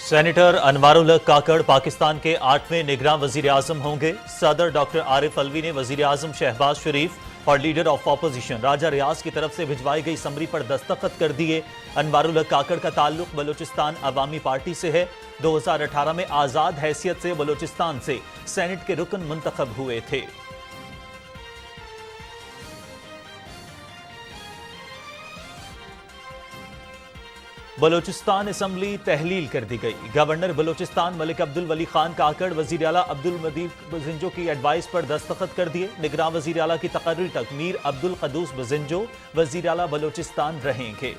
Senator انوار الحق کاکڑ پاکستان کے 8ویں نگراں وزیر اعظم ہوں گے۔ صدر ڈاکٹر عارف الوی نے وزیر اعظم شہباز شریف اور لیڈر آف اپوزیشن راجہ ریاض کی طرف سے بھجوائی گئی سمری پر دستخط کر دیے۔ انوار الحق کاکڑ کا تعلق بلوچستان عوامی پارٹی سے ہے۔ 2018 میں آزاد حیثیت سے بلوچستان سے سینٹ کے رکن منتخب ہوئے تھے۔ بلوچستان اسمبلی تحلیل کر دی گئی۔ گورنر بلوچستان ملک عبدالولی خان کاکڑ وزیر اعلیٰ عبدالمجید بزنجو کی ایڈوائس پر دستخط کر دیے۔ نگراں وزیر اعلیٰ کی تقرری تک میر عبدالقدوس بزنجو وزیر اعلیٰ بلوچستان رہیں گے۔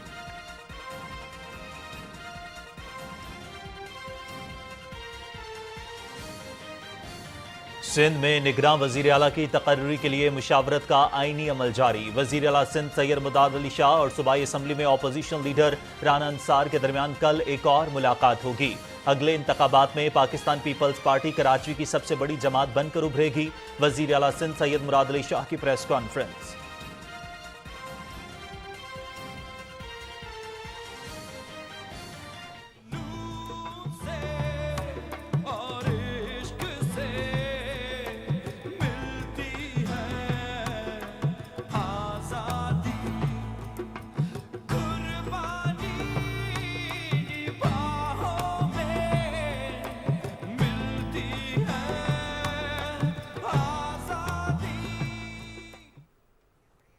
سندھ میں نگراں وزیر اعلیٰ کی تقرری کے لیے مشاورت کا آئینی عمل جاری۔ وزیر اعلیٰ سندھ سید مداد علی شاہ اور صوبائی اسمبلی میں اپوزیشن لیڈر رانا انصار کے درمیان کل ایک اور ملاقات ہوگی۔ اگلے انتخابات میں پاکستان پیپلز پارٹی کراچی کی سب سے بڑی جماعت بن کر ابھرے گی۔ وزیر اعلیٰ سندھ سید مراد علی شاہ کی پریس کانفرنس۔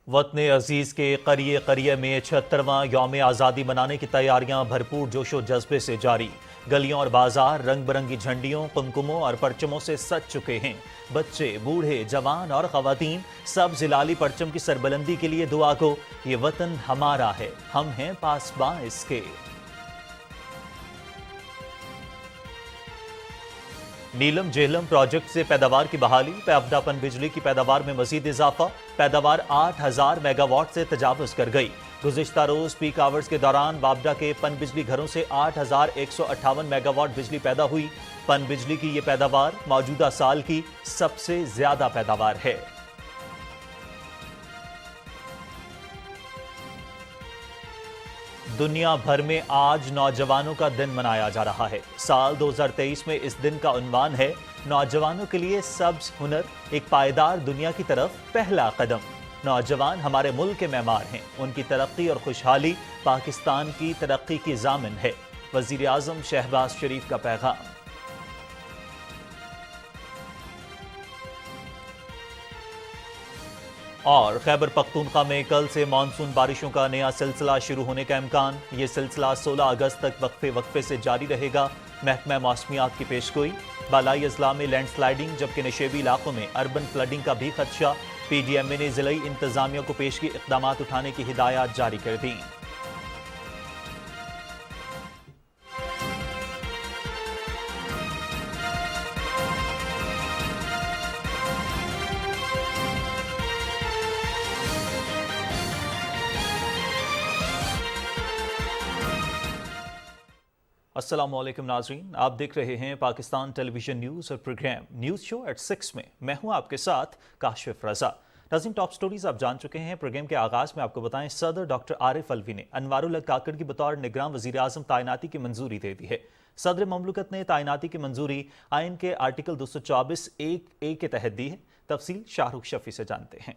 وطن عزیز کے قریے قریے میں 76واں یوم آزادی منانے کی تیاریاں بھرپور جوش و جذبے سے جاری۔ گلیوں اور بازار رنگ برنگی جھنڈیوں، قمقموں اور پرچموں سے سج چکے ہیں۔ بچے، بوڑھے، جوان اور خواتین سب زلالی پرچم کی سربلندی کے لیے دعا گو۔ یہ وطن ہمارا ہے، ہم ہیں پاسباں اس کے۔ نیلم جہلم پروجیکٹ سے پیداوار کی بحالی، پیاپڈا پن بجلی کی پیداوار میں مزید اضافہ، پیداوار 8000 میگا واٹ سے تجاوز کر گئی۔ گزشتہ روز پیک آورز کے دوران وابڈا کے پن بجلی گھروں سے 8158 میگا واٹ بجلی پیدا ہوئی۔ پن بجلی کی یہ پیداوار موجودہ سال کی سب سے زیادہ پیداوار ہے۔ دنیا بھر میں آج نوجوانوں کا دن منایا جا رہا ہے۔ سال 2023 میں اس دن کا عنوان ہے نوجوانوں کے لیے سبز ہنر، ایک پائیدار دنیا کی طرف پہلا قدم۔ نوجوان ہمارے ملک کے معمار ہیں، ان کی ترقی اور خوشحالی پاکستان کی ترقی کی ضامن ہے۔ وزیر اعظم شہباز شریف کا پیغام۔ اور خیبر پختونخوا میں کل سے مانسون بارشوں کا نیا سلسلہ شروع ہونے کا امکان۔ یہ سلسلہ 16 اگست تک وقفے سے جاری رہے گا۔ محکمہ موسمیات کی پیشگوئی۔ بالائی اضلاع میں لینڈ سلائیڈنگ جبکہ نشیبی علاقوں میں اربن فلڈنگ کا بھی خدشہ۔ پی ڈی ایم اے نے ضلعی انتظامیہ کو پیشگی اقدامات اٹھانے کی ہدایات جاری کر دیں۔ السلام علیکم ناظرین، آپ دیکھ رہے ہیں پاکستان ٹیلی ویژن نیوز اور پروگرام نیوز شو ایٹ 6 میں میں ہوں آپ کے ساتھ کاشف رضا۔ ناظرین، ٹاپ سٹوریز آپ جان چکے ہیں۔ پروگرام کے آغاز میں آپ کو بتائیں صدر ڈاکٹر عارف الوی نے انوار الحق کاکڑ کی بطور نگراں وزیر اعظم تعیناتی کی منظوری دے دی ہے۔ صدر مملکت نے تعیناتی کی منظوری آئین کے آرٹیکل 224(1)(a) کے تحت دی ہے۔ تفصیل شاہ رخ شفیع سے جانتے ہیں۔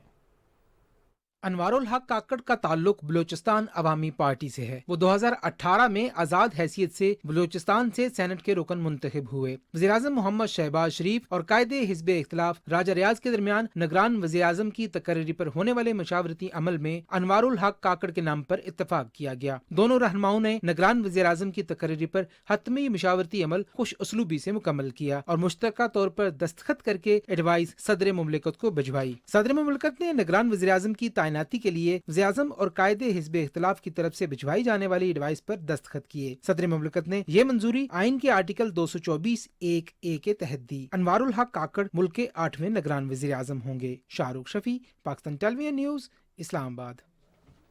انوار الحق کاکڑ کا تعلق بلوچستان عوامی پارٹی سے ہے۔ وہ 2018 میں آزاد حیثیت سے بلوچستان سے سینٹ کے رکن منتخب ہوئے۔ وزیراعظم محمد شہباز شریف اور قائد حزب اختلاف راجہ ریاض کے درمیان نگران وزیر اعظم کی تقرری پر ہونے والے مشاورتی عمل میں انوار الحق کاکڑ کے نام پر اتفاق کیا گیا۔ دونوں رہنماؤں نے نگران وزیر اعظم کی تقرری پر حتمی مشاورتی عمل خوش اسلوبی سے مکمل کیا اور مشترکہ طور پر دستخط کر کے ایڈوائز صدر مملکت کو بھجوائی۔ صدر مملکت نے نگران وزیر اعظم کی تعیناتی کے لیے وزیر اعظم اور قائد حزب اختلاف کی طرف سے بھجوائی جانے والی ایڈوائس پر دستخط کیے۔ صدر مملکت نے یہ منظوری آئین کے آرٹیکل 224(1)(a) کے تحت دی۔ انوار الحق کاکڑ ملک کے 8ویں نگران وزیر اعظم ہوں گے۔ شاہ رخ شفیع، پاکستان ٹیلی ویژن نیوز، اسلام آباد۔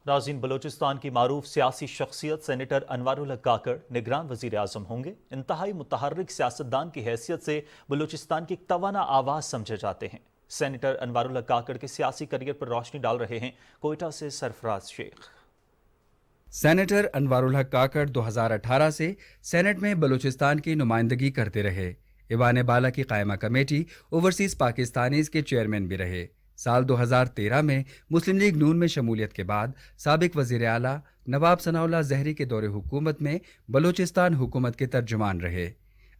ناظرین، بلوچستان کی معروف سیاسی شخصیت سینیٹر انوار الحق کاکڑ نگران وزیر اعظم ہوں گے۔ انتہائی متحرک سیاستدان کی حیثیت سے بلوچستان کی ایک توانا آواز سمجھے جاتے ہیں۔ سینیٹر انوار الحق کاکڑ کے سیاسی کریئر پر روشنی ڈال رہے ہیں کوئٹہ سے سرفراز شیخ۔ سینیٹر انوار الحق کاکڑ 2018 سے سینٹ میں بلوچستان کی نمائندگی کرتے رہے۔ ایوان بالا کی قائمہ کمیٹی اوورسیز پاکستانیز کے چیئرمین بھی رہے۔ سال 2013 میں مسلم لیگ نون میں شمولیت کے بعد سابق وزیر اعلیٰ نواب ثناء اللہ زہری کے دور حکومت میں بلوچستان حکومت کے ترجمان رہے۔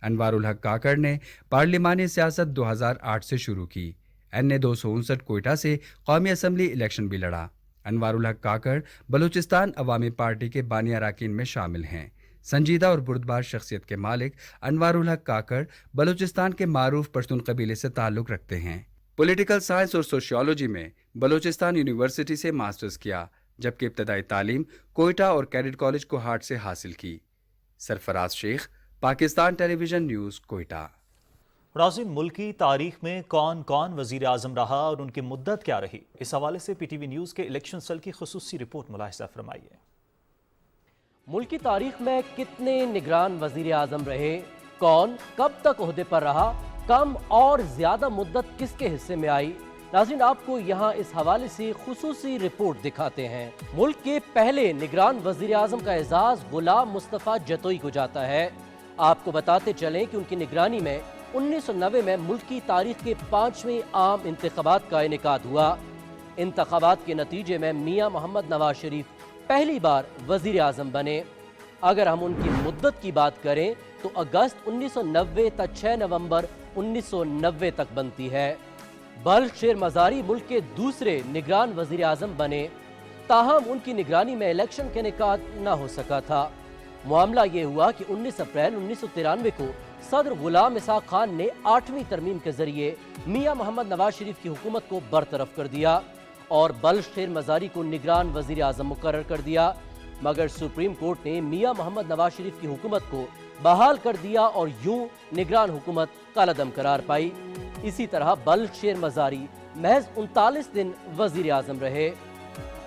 انوار الحق کاکڑ نے پارلیمانی سیاست 2008 سے شروع کی۔ NA 259 کوئٹہ سے قومی اسمبلی الیکشن بھی لڑا۔ انوار الحق کاکڑ بلوچستان عوامی پارٹی کے بانی اراکین میں شامل ہیں۔ سنجیدہ اور بردبار شخصیت کے مالک انوار الحق کاکڑ بلوچستان کے معروف پشتون قبیلے سے تعلق رکھتے ہیں۔ پولیٹیکل سائنس اور سوشیولوجی میں بلوچستان یونیورسٹی سے ماسٹرز کیا، جبکہ ابتدائی تعلیم کوئٹہ اور کیڈٹ کالج کوہاٹ سے حاصل کی۔ سرفراز شیخ، پاکستان ٹیلی ویژن نیوز، کوئٹہ۔ ناظرین، ملکی تاریخ میں کون کون وزیر اعظم رہا اور ان کی مدت کیا رہی، اس حوالے سے پی ٹی وی نیوز کے الیکشن سیل کی خصوصی رپورٹ ملاحظہ فرمائیے۔ ملکی تاریخ میں کتنے نگران وزیر اعظم رہے، کون کب تک عہدے پر رہا، کم اور زیادہ مدت کس کے حصے میں آئی، ناظرین آپ کو یہاں اس حوالے سے خصوصی رپورٹ دکھاتے ہیں۔ ملک کے پہلے نگران وزیر اعظم کا اعزاز غلام مصطفیٰ جتوئی کو جاتا ہے۔ آپ کو بتاتے چلیں کہ ان کی نگرانی میں 1990 میں ملک کی تاریخ کے 5ویں عام انتخابات کا انعقاد ہوا۔ انتخابات کے نتیجے میں میاں محمد نواز شریف پہلی بار وزیر اعظم بنے۔ اگر ہم ان کی مدت کی بات کریں تو اگست 1990 تا 6 نومبر 1990 تک بنتی ہے۔ بلخ شیر مزاری ملک کے دوسرے نگران وزیر اعظم بنے، تاہم ان کی نگرانی میں الیکشن کا انعقاد نہ ہو سکا تھا۔ معاملہ یہ ہوا کہ 19 اپریل 1993 کو صدر غلام اسحاق خان نے 8ویں ترمیم کے ذریعے میاں محمد نواز شریف کی حکومت کو برطرف کر دیا اور بلخ شیر مزاری کو نگران وزیر اعظم مقرر کر دیا، مگر سپریم کورٹ نے میاں محمد نواز شریف کی حکومت کو بحال کر دیا اور یوں نگران حکومت کالعدم قرار پائی۔ اسی طرح بلخ شیر مزاری محض 39 دن وزیر اعظم رہے۔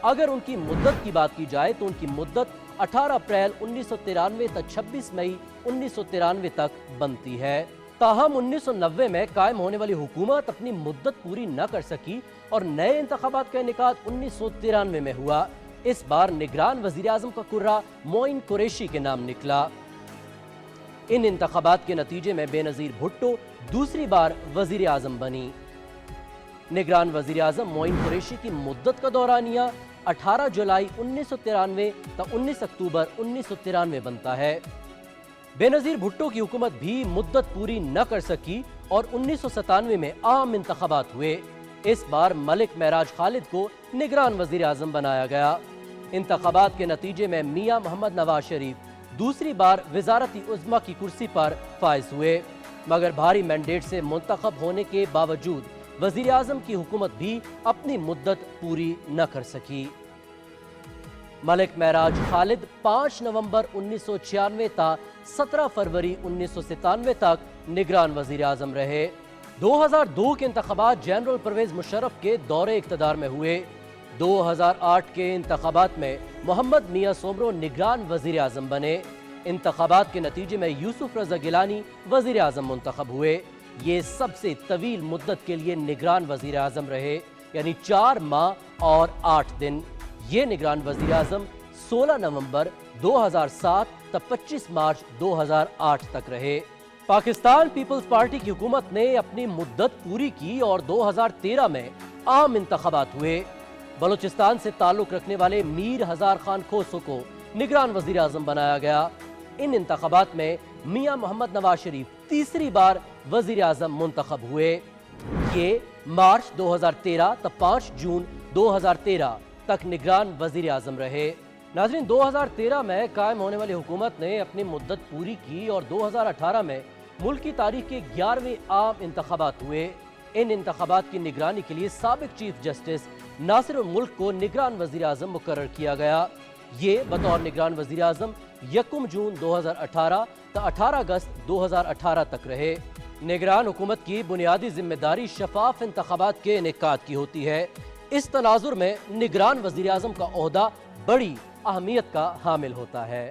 اگر ان کی مدت کی بات کی جائے تو ان کی مدت 18 اپریل 1993 تا 26 مئی 1993 تک بنتی ہے۔ تاہم 1990 میں قائم ہونے والی حکومت اپنی مدت پوری نہ کر سکی اور نئے انتخابات کا انعقاد 1993 میں ہوا۔ اس بار نگران وزیر اعظم کا کرہ معین قریشی کے نام نکلا۔ ان انتخابات کے نتیجے میں بے نظیر بھٹو دوسری بار وزیر اعظم بنی۔ نگران وزیر اعظم معین قریشی کی مدت کا دورانیہ 18 جولائی 1993 تا 19 اکتوبر 1993 بنتا ہے۔ بے نظیر بھٹو کی حکومت بھی مدت پوری نہ کر سکی اور 1997 میں عام انتخابات ہوئے۔ اس بار ملک معراج خالد کو نگران وزیر اعظم بنایا گیا۔ انتخابات کے نتیجے میں میاں محمد نواز شریف دوسری بار وزارتی عظمیٰ کی کرسی پر فائز ہوئے، مگر بھاری مینڈیٹ سے منتخب ہونے کے باوجود وزیر اعظم کی حکومت بھی اپنی مدت پوری نہ کر سکی۔ ملک معراج خالد 5 نومبر 1996 تا 17 فروری 1997 تک نگران وزیر اعظم رہے۔ 2002 کے انتخابات جنرل پرویز مشرف کے دور اقتدار میں ہوئے۔ 2008 کے انتخابات میں محمد میاں سومرو نگران وزیر اعظم بنے۔ انتخابات کے نتیجے میں یوسف رضا گیلانی وزیر اعظم منتخب ہوئے۔ یہ سب سے طویل مدت کے لیے نگران وزیر اعظم رہے، یعنی 4 ماہ اور 8 دن۔ یہ نگران وزیر اعظم 16 نومبر 2007 تا 25 مارچ 2008 تک رہے۔ پاکستان پیپلز پارٹی کی حکومت نے اپنی مدت پوری کی اور 2013 میں عام انتخابات ہوئے۔ بلوچستان سے تعلق رکھنے والے میر ہزار خان کھوسو کو نگران وزیر اعظم بنایا گیا۔ ان انتخابات میں میاں محمد نواز شریف تیسری بار وزیر اعظم منتخب ہوئے۔ یہ مارچ 2013 تا 5 جون 2013 تک نگران وزیر اعظم رہے۔ ناظرین، 2013 میں قائم ہونے والی حکومت نے اپنی مدت پوری کی اور 2018 میں ملک کی تاریخ کے 11ویں عام انتخابات ہوئے۔ ان انتخابات کی نگرانی کے لیے سابق چیف جسٹس ناصر الملک کو نگران وزیر اعظم مقرر کیا گیا۔ یہ بطور نگران وزیر اعظم 1 جون 2018 تا 18 اگست 2018 تک رہے۔ نگران حکومت کی بنیادی ذمہ داری شفاف انتخابات کے انعقاد کی ہوتی ہے۔ اس تناظر میں نگران وزیر اعظم کا عہدہ بڑی اہمیت کا حامل ہوتا ہے۔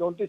34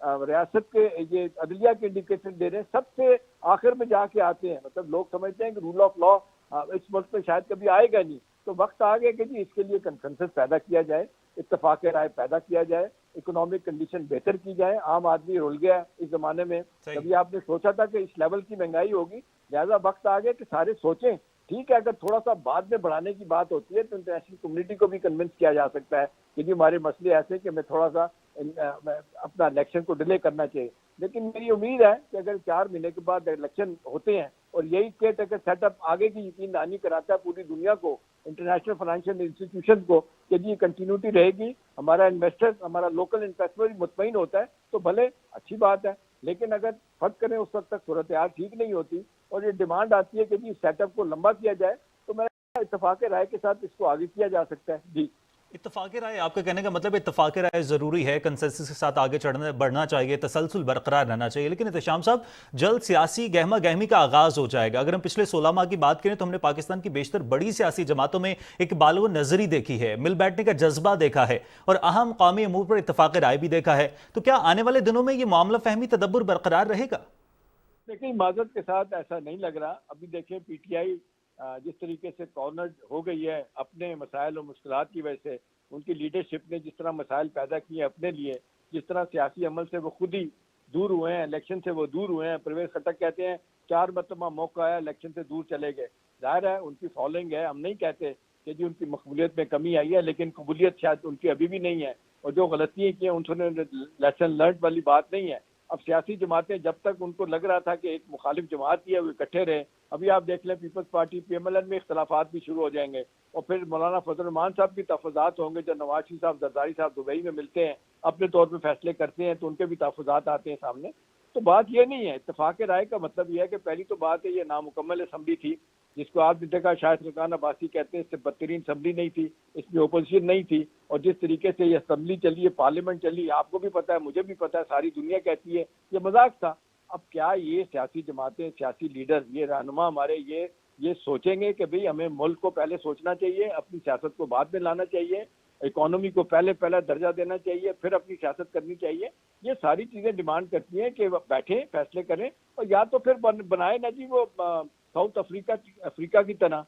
ریاست کے یہ عدلیہ کے انڈیکیشن دے رہے ہیں سب سے آخر میں جا کے آتے ہیں. مطلب لوگ سمجھتے ہیں کہ رول آف لا اس ملک میں شاید کبھی آئے گا نہیں. تو وقت آ گیا کہ جی اس کے لیے کنسنسس پیدا کیا جائے, اتفاق رائے پیدا کیا جائے, اکنامک کنڈیشن بہتر کی جائے. عام آدمی رول گیا اس زمانے میں. کبھی آپ نے سوچا تھا کہ اس لیول کی مہنگائی ہوگی, لہٰذا وقت آ گیا کہ سارے سوچیں. ٹھیک ہے, اگر تھوڑا سا بعد میں بڑھانے کی بات ہوتی ہے تو انٹرنیشنل کمیونٹی کو بھی کنونس کیا جا سکتا ہے کہ جی ہمارے مسئلے ایسے کہ ہمیں تھوڑا سا اپنا الیکشن کو ڈیلے کرنا چاہیے. لیکن میری امید ہے کہ اگر 4 مہینے کے بعد الیکشن ہوتے ہیں اور یہی اسٹیٹ اگر سیٹ اپ آگے کی یقین دہانی کراتا ہے پوری دنیا کو, انٹرنیشنل فائنینشیل انسٹیٹیوشن کو, کہ جی کنٹینیوٹی رہے گی, ہمارا انویسٹر, ہمارا لوکل انویسٹر مطمئن ہوتا ہے, تو بھلے اچھی بات ہے. لیکن اگر فرق کریں اس وقت تک صورتحال ٹھیک نہیں ہوتی اور یہ ڈیمانڈ آتی ہے کہ جی سیٹ اپ کو لمبا کیا جائے, تو میرا اتفاق رائے کے ساتھ اس کو آگے کیا جا سکتا ہے. جی اتفاق رائے, آپ کا کہنے کا مطلب اتفاق رائے ضروری ہے, کنسنسس کے ساتھ آگے بڑھنا چاہیے, تسلسل برقرار رہنا چاہیے. لیکن احتشام صاحب, جلد سیاسی گہما گہمی کا آغاز ہو جائے گا. اگر ہم پچھلے 16 ماہ کی بات کریں تو ہم نے پاکستان کی بیشتر بڑی سیاسی جماعتوں میں ایک بالغ نظری دیکھی ہے, مل بیٹھنے کا جذبہ دیکھا ہے, اور اہم قومی امور پر اتفاق رائے بھی دیکھا ہے. تو کیا آنے والے دنوں میں یہ معاملہ فہمی تدبر برقرار رہے گا؟ لیکن معذرت کے ساتھ ایسا نہیں لگ رہا. ابھی دیکھیں پی ٹی آئی جس طریقے سے کارنرڈ ہو گئی ہے اپنے مسائل اور مشکلات کی وجہ سے, ان کی لیڈرشپ نے جس طرح مسائل پیدا کیے اپنے لیے, جس طرح سیاسی عمل سے وہ خود ہی دور ہوئے ہیں, الیکشن سے وہ دور ہوئے ہیں. پرویز خٹک کہتے ہیں 4 مرتبہ موقع آیا, الیکشن سے دور چلے گئے. ظاہر ہے ان کی فالوئنگ ہے, ہم نہیں کہتے کہ جی ان کی مقبولیت میں کمی آئی ہے, لیکن قبولیت شاید ان کی ابھی بھی نہیں ہے, اور جو غلطیاں کی ہیں ان سے لیسن لرنڈ والی بات نہیں ہے. اب سیاسی جماعتیں جب تک ان کو لگ رہا تھا کہ ایک مخالف جماعت ہی ہے وہ اکٹھے رہے, ابھی آپ دیکھ لیں People's Party P M L N میں اختلافات بھی شروع ہو جائیں گے, اور پھر مولانا فضل الرحمان صاحب کی تحفظات ہوں گے. جب نواز شریف صاحب زرداری صاحب دبئی میں ملتے ہیں, اپنے طور پہ فیصلے کرتے ہیں, تو ان کے بھی تحفظات آتے ہیں سامنے. تو بات یہ نہیں ہے, اتفاق رائے کا مطلب یہ ہے کہ پہلی تو بات ہے یہ نامکمل اسمبلی تھی, جس کو آپ نے دیکھا شاہد خاقان عباسی کہتے ہیں اس سے بدترین اسمبلی نہیں تھی, اس میں اپوزیشن نہیں تھی. اور جس طریقے سے یہ اسمبلی چلی, یہ پارلیمنٹ چلی, آپ کو بھی پتہ ہے, مجھے بھی پتہ ہے, ساری دنیا کہتی ہے یہ مذاق تھا. اب کیا یہ سیاسی جماعتیں, سیاسی لیڈر, یہ رہنما ہمارے یہ سوچیں گے کہ بھئی ہمیں ملک کو پہلے سوچنا چاہیے, اپنی سیاست کو بعد میں لانا چاہیے, اکانومی کو پہلا درجہ دینا چاہیے, پھر اپنی سیاست کرنی چاہیے؟ یہ ساری چیزیں ڈیمانڈ کرتی ہیں کہ بیٹھیں, فیصلے کریں, اور یا تو پھر بنائے نا جی وہ ساؤتھ افریقہ کی طرح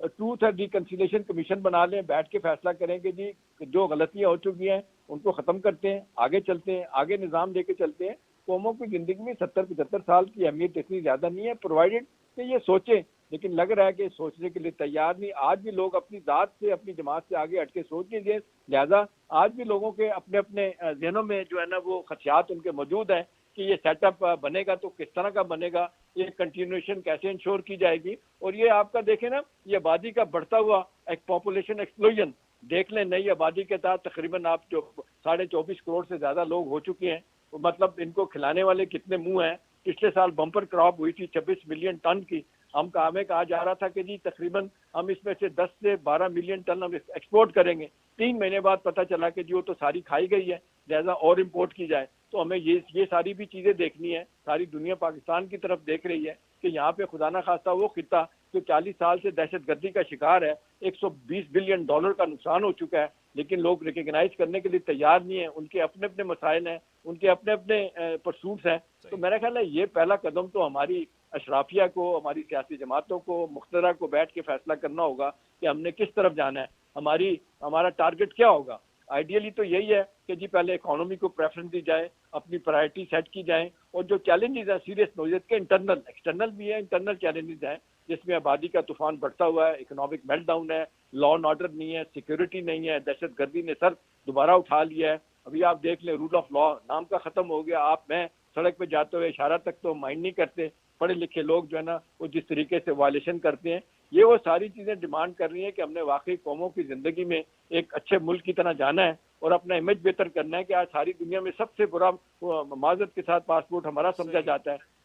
ٹروتھ اینڈ ریکنسیلیشن کمیشن بنا لیں, بیٹھ کے فیصلہ کریں کہ جی جو غلطیاں ہو چکی ہیں ان کو ختم کرتے ہیں, آگے چلتے ہیں, آگے نظام لے کے چلتے ہیں. قوموں کی زندگی میں 70-75 سال کی اہمیت اتنی زیادہ نہیں ہے, پرووائڈیڈ کہ یہ سوچیں. لیکن لگ رہا ہے کہ سوچنے کے لیے تیار نہیں. آج بھی لوگ اپنی ذات سے, اپنی جماعت سے آگے ہٹ کے سوچ نہیں دیں, لہٰذا آج بھی لوگوں کے اپنے اپنے ذہنوں میں جو ہے نا وہ خدشات ان کے موجود ہیں کہ یہ سیٹ اپ بنے گا تو کس طرح کا بنے گا, یہ کنٹینویشن کیسے انشور کی جائے گی. اور یہ آپ کا دیکھیں نا, یہ آبادی کا بڑھتا ہوا ایک پاپولیشن ایکسپلوژن دیکھ لیں. نئی آبادی کے تحت تقریباً آپ 24.5 کروڑ سے زیادہ لوگ ہو چکے ہیں. مطلب ان کو کھلانے والے کتنے منہ ہیں. پچھلے سال بمپر کراپ ہوئی تھی 26 ملین ٹن کی. ہم کہا جا رہا تھا کہ جی تقریباً ہم اس میں سے 10 سے 12 ملین ٹن ہم ایکسپورٹ کریں گے. 3 مہینے بعد پتہ چلا کہ جی وہ تو ساری کھائی گئی ہے, لہذا اور امپورٹ کی جائے. تو ہمیں یہ ساری بھی چیزیں دیکھنی ہے. ساری دنیا پاکستان کی طرف دیکھ رہی ہے کہ یہاں پہ خدا نہ خواستہ وہ خطہ جو 40 سال سے دہشت گردی کا شکار ہے, $120 بلین کا نقصان ہو چکا ہے, لیکن لوگ ریکگنائز کرنے کے لیے تیار نہیں ہیں. ان کے اپنے اپنے مسائل ہیں, ان کے اپنے اپنے پرسوٹس ہیں. تو میرا خیال ہے یہ پہلا قدم تو ہماری اشرافیہ کو, ہماری سیاسی جماعتوں کو, مقتدر کو بیٹھ کے فیصلہ کرنا ہوگا کہ ہم نے کس طرف جانا ہے, ہمارا ٹارگٹ کیا ہوگا. آئیڈیلی تو یہی ہے کہ جی پہلے اکانومی کو پریفرنس دی جائے, اپنی پرائرٹی سیٹ کی جائیں, اور جو چیلنجز ہیں سیریس نوعیت کے, انٹرنل ایکسٹرنل بھی ہیں, انٹرنل چیلنجز ہیں جس میں آبادی کا طوفان بڑھتا ہوا ہے, اکنامک میلٹ ڈاؤن ہے, لا اینڈ آرڈر نہیں ہے, سیکیورٹی نہیں ہے, دہشت گردی نے سر دوبارہ اٹھا لیا ہے. ابھی آپ دیکھ لیں رول آف لا نام کا ختم ہو گیا. آپ میں سڑک پہ جاتے ہوئے اشارہ تک تو مائنڈ نہیں کرتے. پڑھے لکھے لوگ جو ہے نا وہ جس طریقے سے وائلیشن کرتے ہیں, یہ وہ ساری چیزیں ڈیمانڈ کر رہی ہیں کہ ہم نے واقعی قوموں کی زندگی میں ایک اچھے ملک کی طرح جانا ہے اور اپنا امیج بہتر کرنا ہے. کہ آج ساری دنیا میں سب سے برا معذرت کے ساتھ پاسپورٹ ہمارا سمجھا جاتا ہے,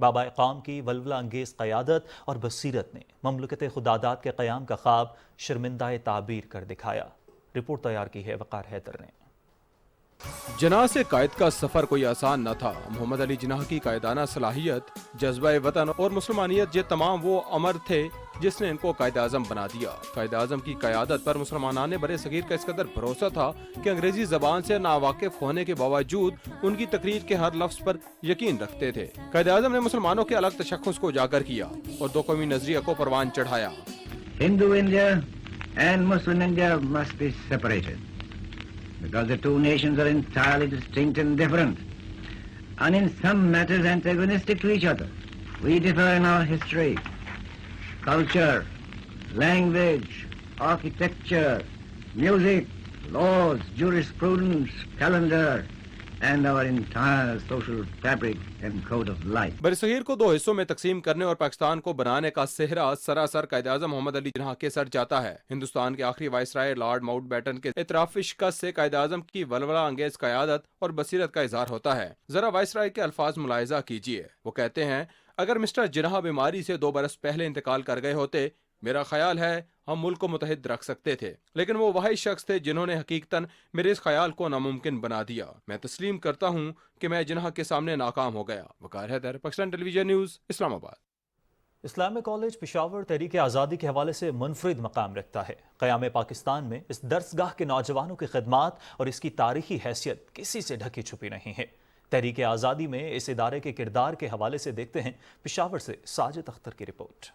بابا قوم کی ولولہ انگیز قیادت اور بصیرت نے مملکت خداداد کے قیام کا خواب شرمندہ تعبیر کر دکھایا۔ رپورٹ تیار کی ہے وقار حیدر نے۔ جناح سے قائد کا سفر کوئی آسان نہ تھا۔ محمد علی جناح کی قائدانہ صلاحیت، جذبہ وطن اور مسلمانیت یہ تمام وہ امر تھے جس نے ان کو قائد اعظم بنا دیا۔ قائد اعظم کی قیادت پر مسلمانان برِ صغیر کا اس قدر بھروسہ تھا کہ انگریزی زبان سے ناواقف ہونے کے باوجود ان کی تقریر کے ہر لفظ پر یقین رکھتے تھے۔ قائد اعظم نے مسلمانوں کے الگ تشخص کو اجاگر کیا اور دو قومی نظریہ کو پروان چڑھایا۔ Hindu India and Muslim India must be separated because the two nations are entirely distinct and different, and in some matters antagonistic to each other. We differ in our history, culture, language, architecture, music, laws, jurisprudence, calendar, and our entire social fabric and code of life. برصغیر کو دو حصوں میں تقسیم کرنے اور پاکستان کو بنانے کا صحرا سراسر قائد اعظم محمد علی جناح کے سر جاتا ہے۔ ہندوستان کے آخری وائسرائے لارڈ ماؤنٹ بیٹن کے اعتراف شکست سے قائد اعظم کی ولولہ انگیز قیادت اور بصیرت کا اظہار ہوتا ہے۔ ذرا وائسرائے کے الفاظ ملاحظہ کیجئے۔ وہ کہتے ہیں، اگر مسٹر جناح بیماری سے 2 برس پہلے انتقال کر گئے ہوتے، میرا خیال ہے ہم ملک کو متحد رکھ سکتے تھے، لیکن وہ وہی شخص تھے جنہوں نے حقیقتاً میرے اس خیال کو ناممکن بنا دیا۔ میں تسلیم کرتا ہوں کہ میں جناح کے سامنے ناکام ہو گیا۔ وقار حیدر، پاکستان ٹیلی ویژن نیوز، اسلام آباد۔ اسلامیہ کالج پشاور تحریک آزادی کے حوالے سے منفرد مقام رکھتا ہے۔ قیام پاکستان میں اس درسگاہ کے نوجوانوں کی خدمات اور اس کی تاریخی حیثیت کسی سے ڈھکی چھپی نہیں ہے۔ تحریک آزادی میں اس ادارے کے کردار کے حوالے سے دیکھتے ہیں پشاور سے ساجد اختر کی رپورٹ۔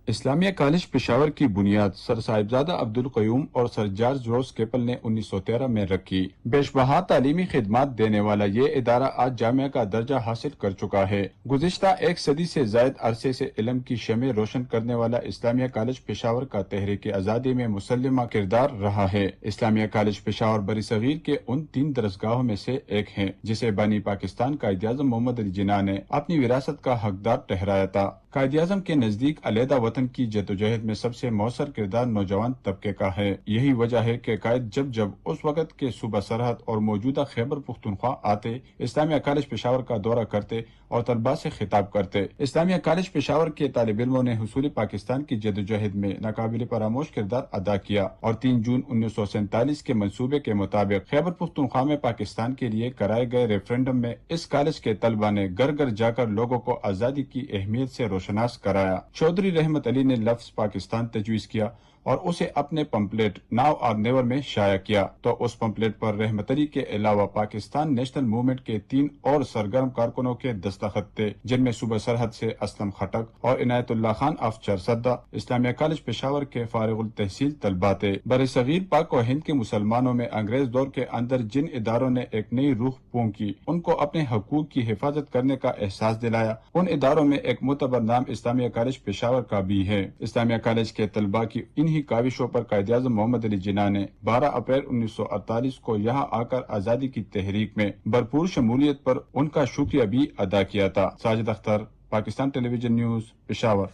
اسلامیہ کالج پشاور کی بنیاد سر صاحبزادہ عبدالقیوم اور سر جارج روز کیپل نے 1913 میں رکھی۔ بیش بہا تعلیمی خدمات دینے والا یہ ادارہ آج جامعہ کا درجہ حاصل کر چکا ہے۔ گزشتہ 1 صدی سے زائد عرصے سے علم کی شمع روشن کرنے والا اسلامیہ کالج پشاور کا تحریک آزادی میں مسلمہ کردار رہا ہے۔ اسلامیہ کالج پشاور بری صغیر کے ان 3 درسگاہوں میں سے ایک ہے جسے بانی پاکستان قائد اعظم محمد علی جناح نے اپنی وراثت کا حقدار ٹھہرایا تھا۔ قائد اعظم کے نزدیک علیحدہ وطن کی جدوجہد میں سب سے مؤثر کردار نوجوان طبقے کا ہے۔ یہی وجہ ہے کہ قائد جب اس وقت کے صوبہ سرحد اور موجودہ خیبر پختونخوا آتے، اسلامیہ کالج پشاور کا دورہ کرتے اور طلباء سے خطاب کرتے۔ اسلامیہ کالج پشاور کے طالب علموں نے حصول پاکستان کی جدوجہد میں ناقابل فراموش کردار ادا کیا اور 3 جون 1947 کے منصوبے کے مطابق خیبر پختونخوا میں پاکستان کے لیے کرائے گئے ریفرنڈم میں اس کالج کے طلباء نے گھر گھر جا کر لوگوں کو آزادی کی اہمیت سے روشناس کرایا۔ چودھری رحمت علی نے لفظ پاکستان تجویز کیا اور اسے اپنے پمپلیٹ ناؤ اور نیور میں شائع کیا، تو اس پمپلیٹ پر رحمت علی کے علاوہ پاکستان نیشنل موومنٹ کے 3 اور سرگرم کارکنوں کے دستخط تھے، جن میں صوبہ سرحد سے اسلم خٹک اور عنایت اللہ خان آف چرسدہ اسلامیہ کالج پشاور کے فارغ التحصیل طلباء تھے۔ بر صغیر پاک و ہند کے مسلمانوں میں انگریز دور کے اندر جن اداروں نے ایک نئی روح پونکی، ان کو اپنے حقوق کی حفاظت کرنے کا احساس دلایا، ان اداروں میں ایک معتبر نام اسلامیہ کالج پشاور کا بھی ہے۔ اسلامیہ کالج کے طلباء کی انہی کاوشوں پر قائد اعظم محمد علی جناح نے 12 اپریل 1948 کو یہاں آ کر آزادی کی تحریک میں بھرپور شمولیت پر ان کا شکریہ بھی ادا کیا تھا۔ ساجد اختر، پاکستان ٹیلی ویژن نیوز، پشاور۔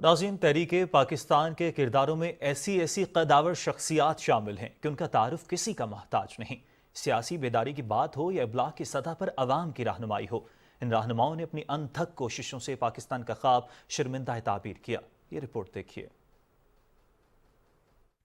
ناظرین، تحریک پاکستان کے کرداروں میں ایسی قداور شخصیات شامل ہیں کہ ان کا تعارف کسی کا محتاج نہیں۔ سیاسی بیداری کی بات ہو یا ابلاغ کی سطح پر عوام کی رہنمائی ہو، ان رہنماؤں نے اپنی انتھک کوششوں سے پاکستان کا خواب شرمندہ تعبیر کیا۔ یہ رپورٹ دیکھیے۔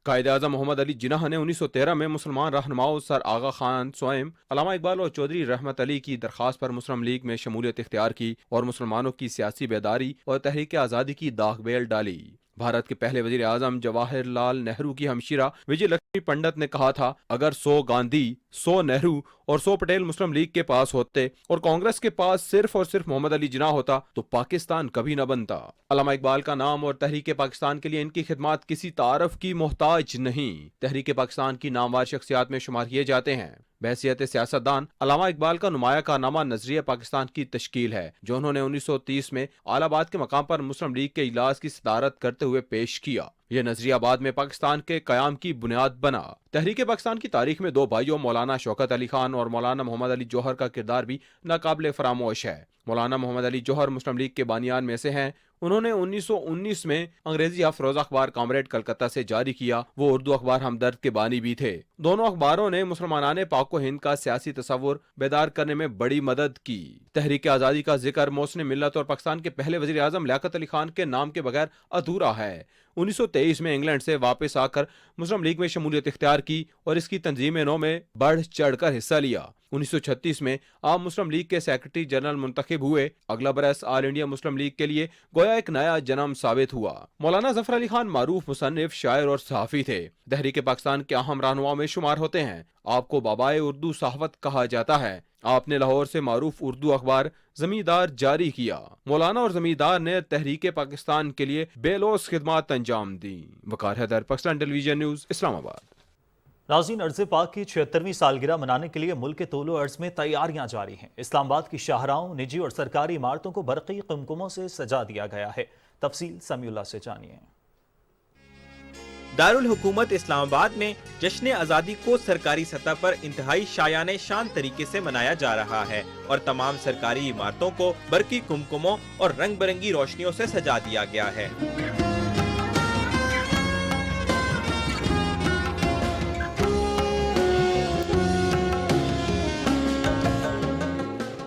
قائد اعظم محمد علی جناح نے 1913 میں مسلمان رہنماؤں سر آغا خان سوئم، علامہ اقبال اور چودھری رحمت علی کی درخواست پر مسلم لیگ میں شمولیت اختیار کی اور مسلمانوں کی سیاسی بیداری اور تحریک آزادی کی داغ بیل ڈالی۔ بھارت کے پہلے وزیر اعظم جواہر لال نہرو کی ہمشیرہ وجے لکشمی پنڈت نے کہا تھا، اگر 100 گاندھی، 100 نہرو اور 100 پٹیل مسلم لیگ کے پاس ہوتے اور کانگریس کے پاس صرف اور صرف محمد علی جناح ہوتا تو پاکستان کبھی نہ بنتا۔ علامہ اقبال کا نام اور تحریک پاکستان کے لیے ان کی خدمات کسی تعارف کی محتاج نہیں، تحریک پاکستان کی نامور شخصیات میں شمار کیے جاتے ہیں۔ بحیثیت سیاستدان علامہ اقبال کا نمایاں کارنامہ نظریہ پاکستان کی تشکیل ہے، جو انہوں نے 1930 میں اعلی آباد کے مقام پر مسلم لیگ کے اجلاس کی صدارت کرتے ہوئے پیش کیا۔ یہ نظریہ بعد میں پاکستان کے قیام کی بنیاد بنا۔ تحریک پاکستان کی تاریخ میں 2 بھائیوں مولانا شوکت علی خان اور مولانا محمد علی جوہر کا کردار بھی ناقابل فراموش ہے۔ مولانا محمد علی جوہر مسلم لیگ کے بانیان میں سے ہیں۔ انہوں نے 1919 میں انگریزی افروز اخبار کامریڈ کلکتہ سے جاری کیا. وہ اردو اخبار ہمدرد کے بانی بھی تھے. دونوں اخباروں نے مسلمانان پاک و ہند کا سیاسی تصور بیدار کرنے میں بڑی مدد کی. تحریک آزادی کا ذکر محسن ملت اور پاکستان کے پہلے وزیر اعظم لیاقت علی خان کے نام کے بغیر ادھورا ہے. 1923 میں انگلینڈ سے واپس آ کر مسلم لیگ میں شمولیت اختیار کی اور اس کی تنظیم نو میں بڑھ چڑھ کر حصہ لیا. 1936 میں آپ مسلم لیگ کے سیکرٹری جنرل منتخب ہوئے. اگلا برس آل انڈیا مسلم لیگ کے لیے گویا ایک نیا جنم ثابت ہوا. مولانا ظفر علی خان معروف مصنف، شاعر اور صحافی تھے. تحریک پاکستان کے اہم رہنماؤں میں شمار ہوتے ہیں. آپ کو بابائے اردو صحافت کہا جاتا ہے. آپ نے لاہور سے معروف اردو اخبار زمیندار جاری کیا. مولانا اور زمیندار نے تحریک پاکستان کے لیے بے لوث خدمات انجام دیں. وقار حیدر، پاکستان ٹیلی ویژن نیوز، اسلام آباد. ناظرین، عرض پاک کی 76ویں سالگرہ منانے کے لیے ملک کے طول و عرض میں تیاریاں جاری ہیں. اسلام آباد کی شاہراہوں، نجی اور سرکاری عمارتوں کو برقی قمقموں سے سجا دیا گیا ہے. تفصیل سمیع اللہ سے جانیے. دارالحکومت اسلام آباد میں جشن آزادی کو سرکاری سطح پر انتہائی شایان شان طریقے سے منایا جا رہا ہے اور تمام سرکاری عمارتوں کو برقی کمکموں اور رنگ برنگی روشنیوں سے سجا دیا گیا ہے.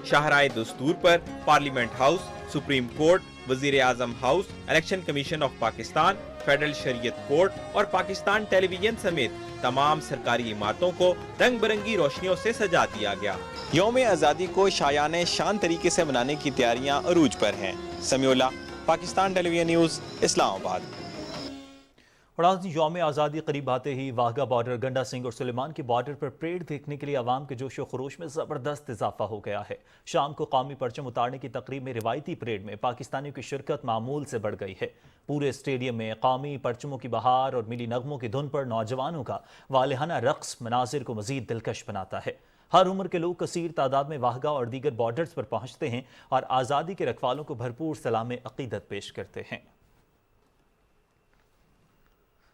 شاہراہ دستور پر پارلیمنٹ ہاؤس، سپریم کورٹ، وزیر اعظم house, election commission of Pakistan, federal Shariat court اور پاکستان ٹیلی ویژن سمیت تمام سرکاری عمارتوں کو رنگ برنگی روشنیوں سے سجا دیا گیا. یوم آزادی کو شایان شان طریقے سے منانے کی تیاریاں عروج پر ہیں. سمیع اللہ، پاکستان ٹیلی ویژن نیوز، اسلام آباد. اور آج یوم آزادی قریب آتے ہی واہگہ بارڈر، گنڈا سنگھ اور سلیمان کے بارڈر پر پریڈ دیکھنے کے لیے عوام کے جوش و خروش میں زبردست اضافہ ہو گیا ہے. شام کو قومی پرچم اتارنے کی تقریب میں روایتی پریڈ میں پاکستانیوں کی شرکت معمول سے بڑھ گئی ہے. پورے اسٹیڈیم میں قومی پرچموں کی بہار اور ملی نغموں کی دھن پر نوجوانوں کا والہانہ رقص مناظر کو مزید دلکش بناتا ہے. ہر عمر کے لوگ کثیر تعداد میں واہگہ اور دیگر بارڈرز پر پہنچتے ہیں اور آزادی کے رکھوالوں کو بھرپور سلام عقیدت پیش کرتے ہیں.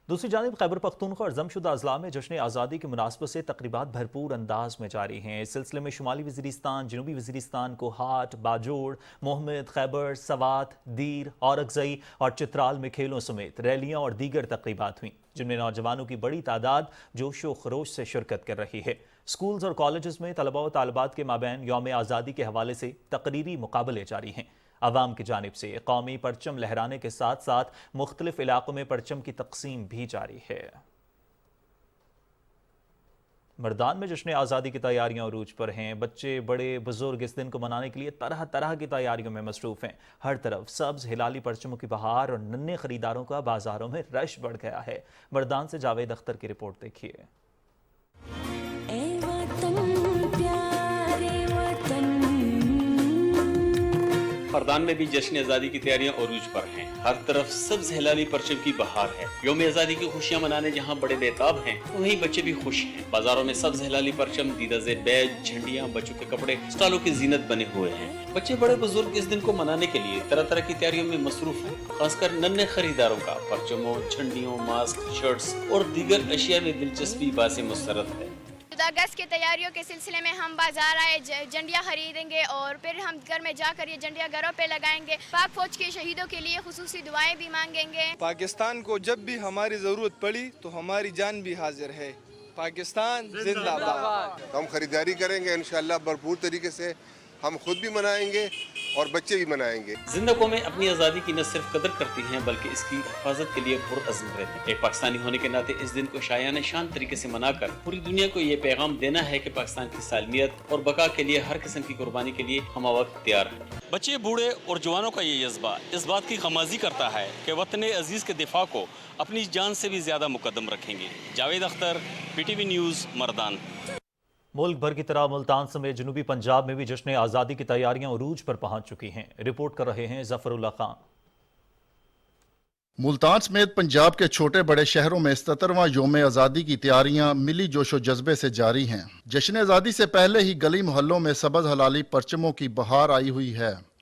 دوسری جانب خیبر پختونخوا اور ضم شدہ اضلاع میں جشن آزادی کی مناسبت سے تقریبات بھرپور انداز میں جاری ہیں. اس سلسلے میں شمالی وزیرستان، جنوبی وزیرستان، کوہاٹ، باجوڑ، محمد، خیبر، سوات، دیر، اورکزئی اور چترال میں کھیلوں سمیت ریلیاں اور دیگر تقریبات ہوئیں جن میں نوجوانوں کی بڑی تعداد جوش و خروش سے شرکت کر رہی ہے. سکولز اور کالجز میں طلباء و طالبات کے مابین یوم آزادی کے حوالے سے تقریری مقابلے جاری ہیں. عوام کی جانب سے قومی پرچم لہرانے کے ساتھ ساتھ مختلف علاقوں میں پرچم کی تقسیم بھی جاری ہے. مردان میں جشن آزادی کی تیاریاں عروج پر ہیں. بچے، بڑے، بزرگ اس دن کو منانے کے لیے طرح طرح کی تیاریوں میں مصروف ہیں. ہر طرف سبز ہلالی پرچموں کی بہار اور ننھے خریداروں کا بازاروں میں رش بڑھ گیا ہے. مردان سے جاوید اختر کی رپورٹ دیکھیے. مردان میں بھی جشن آزادی کی تیاریاں عروج پر ہیں. ہر طرف سبز ہلالی پرچم کی بہار ہے. یوم آزادی کی خوشیاں منانے جہاں بڑے بےتاب ہیں وہیں بچے بھی خوش ہیں. بازاروں میں سبز ہلالی پرچم، دیدہ زیر بیج، جھنڈیاں، بچوں کے کپڑے اسٹالوں کی زینت بنے ہوئے ہیں. بچے، بڑے، بزرگ اس دن کو منانے کے لیے طرح طرح کی تیاریوں میں مصروف ہیں. خاص کر ننھے خریداروں کا پرچموں، جھنڈیوں، ماسک، شرٹس اور دیگر اشیاء میں دلچسپی باعث مسرت ہے. اگست کی تیاریوں کے سلسلے میں ہم بازار آئے، جھنڈیاں خریدیں گے اور پھر ہم گھر میں جا کر یہ جھنڈیاں گھروں پہ لگائیں گے. پاک فوج کے شہیدوں کے لیے خصوصی دعائیں بھی مانگیں گے. پاکستان کو جب بھی ہماری ضرورت پڑی تو ہماری جان بھی حاضر ہے. پاکستان زندہ باد. ہم خریداری کریں گے انشاءاللہ بھرپور طریقے سے. ہم خود بھی منائیں گے اور بچے بھی منائیں گے. زندہ قومیں اپنی آزادی کی نہ صرف قدر کرتی ہیں بلکہ اس کی حفاظت کے لیے پرعزم رہتی ہیں. ایک پاکستانی ہونے کے ناطے اس دن کو شایان شان طریقے سے منا کر پوری دنیا کو یہ پیغام دینا ہے کہ پاکستان کی سالمیت اور بقا کے لیے ہر قسم کی قربانی کے لیے ہم وقت تیار ہیں. بچے، بوڑھے اور جوانوں کا یہ جذبہ اس بات کی خمازی کرتا ہے کہ وطن عزیز کے دفاع کو اپنی جان سے بھی زیادہ مقدم رکھیں گے. Javed Akhtar, P T V news, Mardan. ملک بھر کی طرح ملتان سمیت جنوبی پنجاب میں بھی جشن آزادی کی تیاریاں عروج پر پہنچ چکی ہیں. رپورٹ کر رہے ہیں ظفر اللہ خان. ملتان سمیت پنجاب کے چھوٹے بڑے شہروں میں 77واں یوم آزادی کی تیاریاں ملی جوش و جذبے سے جاری ہیں. جشن آزادی سے پہلے ہی گلی محلوں میں سبز ہلالی پرچموں کی بہار آئی ہوئی ہے.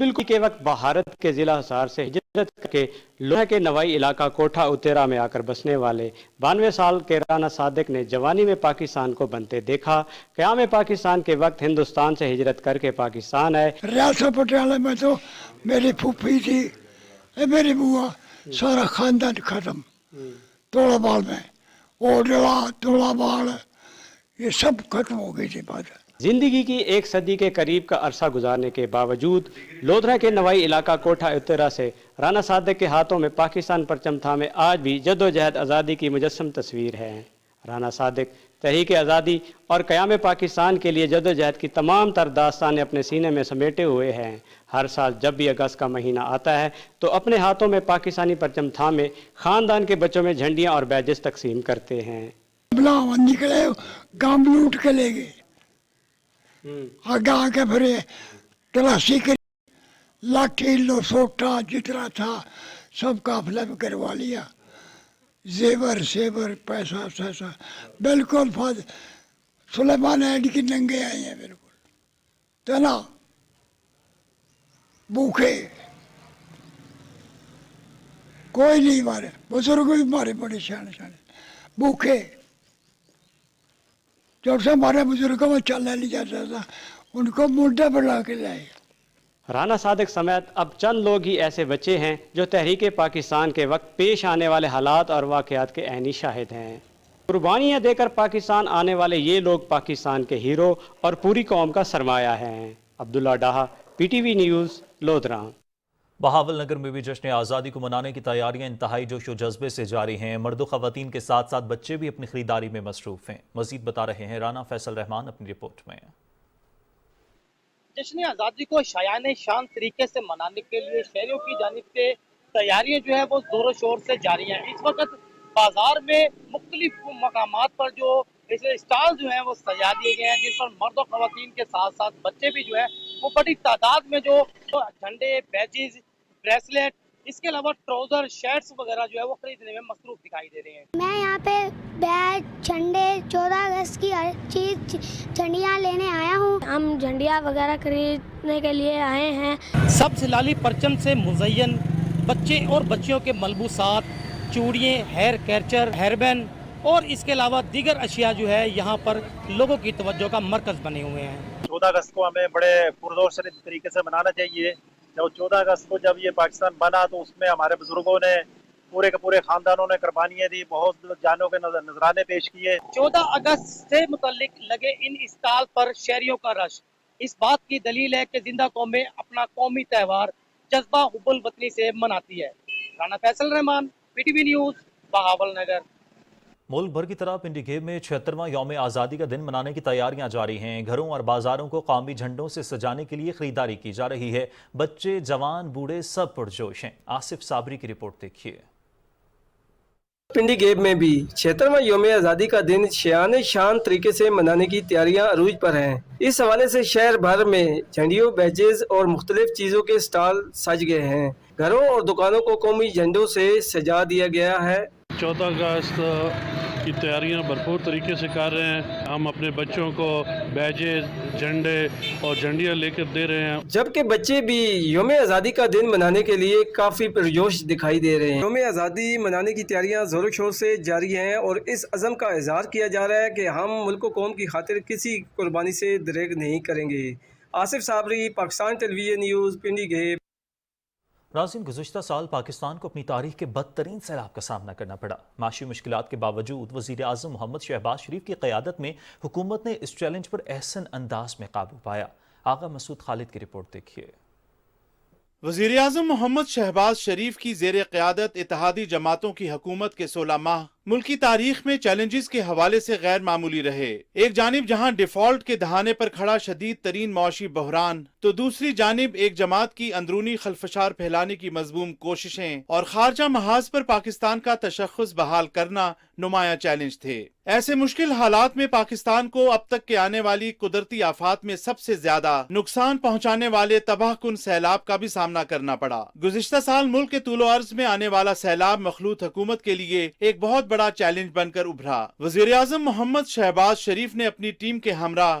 بالکل کے وقت بھارت کے ضلع حصار سے ہجرت کر کے لوہا کے نوائی علاقہ کوٹھا اتیرا میں آ کر بسنے والے 92 سال کے رانا صادق نے جوانی میں پاکستان کو بنتے دیکھا۔ قیام پاکستان کے وقت ہندوستان سے ہجرت کر کے پاکستان آئے۔ ریاست پٹیالہ میں تو میری پھوپھی تھی، میری بوا، سارا خاندان ختم توڑا بال میں، اوڈلا توڑا بال یہ سب ختم ہو گئی تھی بات۔ زندگی کی ایک صدی کے قریب کا عرصہ گزارنے کے باوجود لودھرا کے نوائی علاقہ کوٹھا اترا سے رانا صادق کے ہاتھوں میں پاکستان پرچم تھامے آج بھی جدوجہد آزادی کی مجسم تصویر ہے۔ رانا صادق تحریک آزادی اور قیام پاکستان کے لیے جدوجہد کی تمام تر داستانیں اپنے سینے میں سمیٹے ہوئے ہیں۔ ہر سال جب بھی اگست کا مہینہ آتا ہے تو اپنے ہاتھوں میں پاکستانی پرچم تھامے خاندان کے بچوں میں جھنڈیاں اور بیجز تقسیم کرتے ہیں۔ بلاون نکلے گام لوٹ کے لے گئے، آگاہ کے بھرے تلاشی کری، لاٹھی لو سوٹا جتنا تھا سب قافلہ میں کروا لیا، زیور سیور پیسہ سیسا بالکل سلیمان ایڈ کی ننگے آئے ہیں، بالکل تنا بھوکے، کوئی نہیں مارے، بزرگ بھی مارے بڑے شانے بھوکے، جب سے ہمارے بزرگوں میں چلنے نہیں جاتا تھا ان کو مڈے بڑھا کے لائے۔ رانا صادق سمیت اب چند لوگ ہی ایسے بچے ہیں جو تحریک پاکستان کے وقت پیش آنے والے حالات اور واقعات کے عینی شاہد ہیں۔ قربانیاں دے کر پاکستان آنے والے یہ لوگ پاکستان کے ہیرو اور پوری قوم کا سرمایہ ہیں۔ Abdullah Daha, P T V news, Lodhran. Bahawalnagar میں بھی جشن آزادی کو منانے کی تیاریاں انتہائی جوش و جذبے سے جاری ہیں۔ مرد و خواتین کے ساتھ ساتھ بچے بھی اپنی خریداری میں مصروف ہیں۔ مزید بتا رہے ہیں رانا فیصل رحمان اپنی رپورٹ میں۔ جشن آزادی کو شایان شان طریقے سے منانے کے لیے شہریوں کی جانب سے تیاریاں جو ہے وہ زور و شور سے جاری ہیں۔ اس وقت بازار میں مختلف مقامات پر جو اسٹال جو ہیں وہ سجا دیے گئے ہیں، جن پر مرد و خواتین کے ساتھ ساتھ بچے بھی جو ہیں وہ بڑی تعداد میں جو جھنڈے، بیجز، بریسلیٹ، اس کے علاوہ ٹراؤزر، شرٹس وغیرہ جو ہے وہ خریدنے میں مصروف دکھائی دے رہے ہیں۔ میں یہاں پہ بیج، جھنڈے، 14 اگست کی ہر چیز جھنڈیاں لینے آیا ہوں۔ ہم جھنڈیاں وغیرہ خریدنے کے لیے آئے ہیں۔ سبز ہلالی پرچم سے مزین بچے اور بچیوں کے ملبوسات، چوڑیاں، ہیئر کیچر، ہیئر بینڈ اور اس کے علاوہ دیگر اشیاء جو ہے یہاں پر لوگوں کی توجہ کا مرکز بنے ہوئے ہیں۔ 14 اگست کو ہمیں بڑے پرزور شریف طریقے سے منانا چاہیے۔ جب 14 اگست کو جب یہ پاکستان بنا تو اس میں ہمارے بزرگوں نے پورے کے پورے خاندانوں نے قربانیاں دی، بہت جانوں کے نذرانے پیش کیے۔ 14 اگست سے متعلق لگے ان اسٹال پر شہریوں کا رش اس بات کی دلیل ہے کہ زندہ قومیں اپنا قومی تہوار جذبہ حب الوطنی سے مناتی ہے۔ Rana Faisal Rehman, P T V news, Bahawalnagar. ملک بھر کی طرح پنڈی گھیب میں 76واں یوم آزادی کا دن منانے کی تیاریاں جاری ہیں۔ گھروں اور بازاروں کو قومی جھنڈوں سے سجانے کے لیے خریداری کی جا رہی ہے۔ بچے، جوان، بوڑھے سب پرجوش ہیں۔ آصف صابری کی رپورٹ دیکھیے۔ پنڈی گھیب میں بھی 76واں یوم آزادی کا دن شایان شان طریقے سے منانے کی تیاریاں عروج پر ہیں۔ اس حوالے سے شہر بھر میں جھنڈیوں، بیجز اور مختلف چیزوں کے اسٹال سج گئے ہیں۔ گھروں اور دکانوں کو قومی جھنڈوں سے سجا دیا گیا ہے۔ 14 اگست کی تیاریاں بھرپور طریقے سے کر رہے ہیں۔ ہم اپنے بچوں کو بیجز، جھنڈے اور جھنڈیاں لے کر دے رہے ہیں، جبکہ بچے بھی یوم آزادی کا دن منانے کے لیے کافی پرجوش دکھائی دے رہے ہیں۔ یوم آزادی منانے کی تیاریاں زور و شور سے جاری ہیں اور اس عزم کا اظہار کیا جا رہا ہے کہ ہم ملک و قوم کی خاطر کسی قربانی سے دریغ نہیں کریں گے۔ آصف صابری، پاکستان ٹیلی ویژن نیوز، پنڈی گھیب۔ ناظرین، گزشتہ سال پاکستان کو اپنی تاریخ کے بدترین سیلاب کا سامنا کرنا پڑا۔ معاشی مشکلات کے باوجود وزیر اعظم محمد شہباز شریف کی قیادت میں حکومت نے اس چیلنج پر احسن انداز میں قابو پایا۔ آغا مسعود خالد کی رپورٹ دیکھیے۔ وزیر اعظم محمد شہباز شریف کی زیر قیادت اتحادی جماعتوں کی حکومت کے 16 ماہ ملکی تاریخ میں چیلنجز کے حوالے سے غیر معمولی رہے۔ ایک جانب جہاں ڈیفالٹ کے دہانے پر کھڑا شدید ترین معاشی بحران، تو دوسری جانب ایک جماعت کی اندرونی خلفشار پھیلانے کی مذموم کوششیں اور خارجہ محاذ پر پاکستان کا تشخص بحال کرنا نمایاں چیلنج تھے۔ ایسے مشکل حالات میں پاکستان کو اب تک کے آنے والی قدرتی آفات میں سب سے زیادہ نقصان پہنچانے والے تباہ کن سیلاب کا بھی سامنا کرنا پڑا۔ گزشتہ سال ملک کے طول و عرض میں آنے والا سیلاب مخلوط حکومت کے لیے ایک بہت بڑا چیلنج بن کر ابھرا۔ وزیر اعظم محمد شہباز شریف نے اپنی ٹیم کے ہمراہ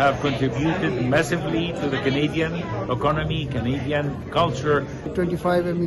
have contributed massively to the Canadian economy, Canadian culture. 25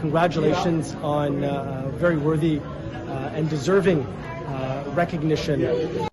congratulations on very worthy and deserving recognition.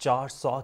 400